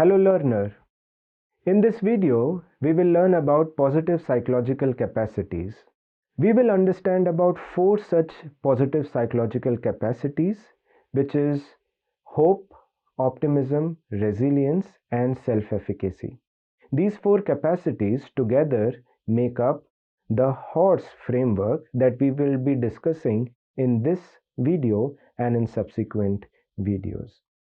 Hello learner. In this video, we will learn about positive psychological capacities. We will understand about 4 such positive psychological capacities, which is hope, optimism, resilience, and self-efficacy. These 4 capacities together make up the HORSE framework that we will be discussing in this video and in subsequent videos.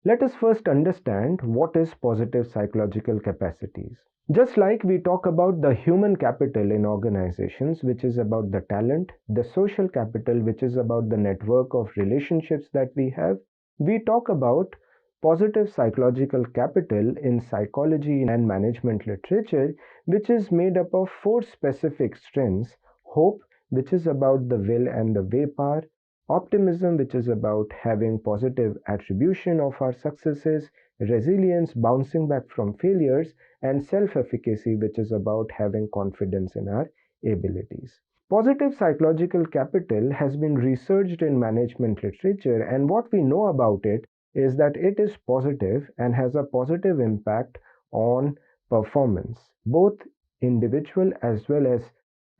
Let us first understand what is positive psychological capacities. Just like we talk about the human capital in organizations, which is about the talent, the social capital, which is about the network of relationships that we have, we talk about positive psychological capital in psychology and management literature, which is made up of 4 specific strengths: hope, which is about the will and the way power; optimism, which is about having positive attribution of our successes; resilience, bouncing back from failures; and self-efficacy, which is about having confidence in our abilities. Positive psychological capital has been researched in management literature, and what we know about it is that it is positive and has a positive impact on performance, both individual as well as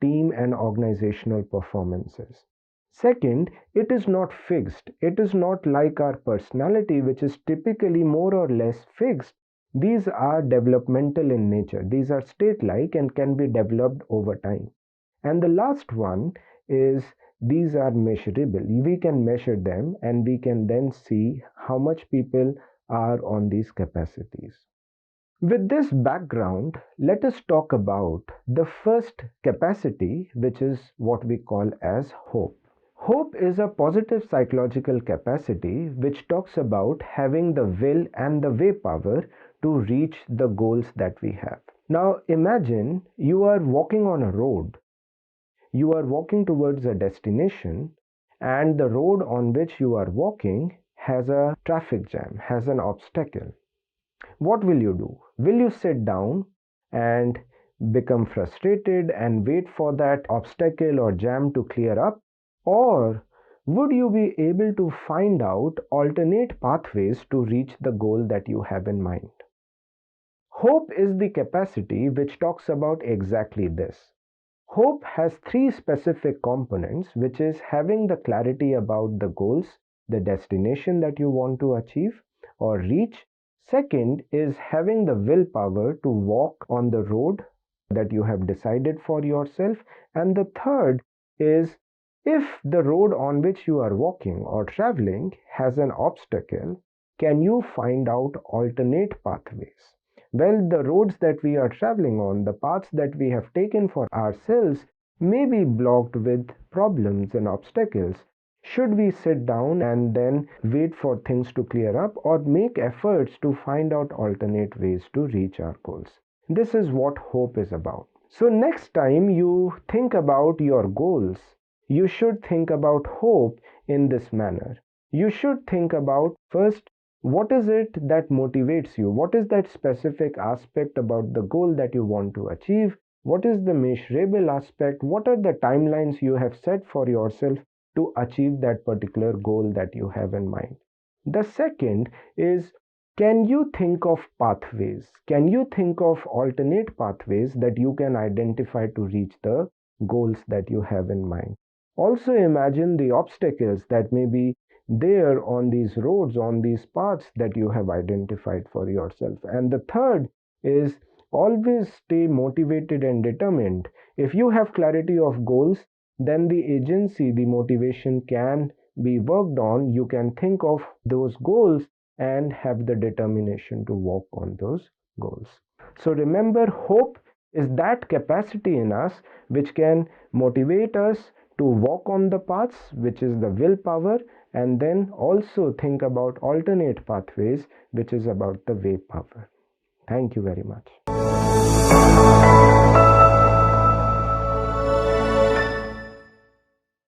team and organizational performances. Second, it is not fixed. It is not like our personality, which is typically more or less fixed. These are developmental in nature. These are state-like and can be developed over time. And the last one is these are measurable. We can measure them and we can then see how much people are on these capacities. With this background, let us talk about the first capacity, which is what we call as hope. Hope is a positive psychological capacity which talks about having the will and the way power to reach the goals that we have. Now imagine you are walking on a road. You are walking towards a destination, and the road on which you are walking has a traffic jam, has an obstacle. What will you do? Will you sit down and become frustrated and wait for that obstacle or jam to clear up? Or would you be able to find out alternate pathways to reach the goal that you have in mind? Hope is the capacity which talks about exactly this. Hope has 3 specific components, which is having the clarity about the goals, the destination that you want to achieve or reach. Second is having the willpower to walk on the road that you have decided for yourself. And the third is, if the road on which you are walking or traveling has an obstacle, can you find out alternate pathways? Well, the roads that we are traveling on, the paths that we have taken for ourselves, may be blocked with problems and obstacles. Should we sit down and then wait for things to clear up, or make efforts to find out alternate ways to reach our goals? This is what hope is about. So next time you think about your goals, you should think about hope in this manner. You should think about first, what is it that motivates you? What is that specific aspect about the goal that you want to achieve? What is the measurable aspect? What are the timelines you have set for yourself to achieve that particular goal that you have in mind? The second is, can you think of pathways? Can you think of alternate pathways that you can identify to reach the goals that you have in mind? Also imagine the obstacles that may be there on these roads, on these paths that you have identified for yourself. And the third is, always stay motivated and determined. If you have clarity of goals, then the agency, the motivation can be worked on. You can think of those goals and have the determination to work on those goals. So remember, hope is that capacity in us which can motivate us to walk on the paths, which is the willpower, and then also think about alternate pathways, which is about the way power. Thank you very much.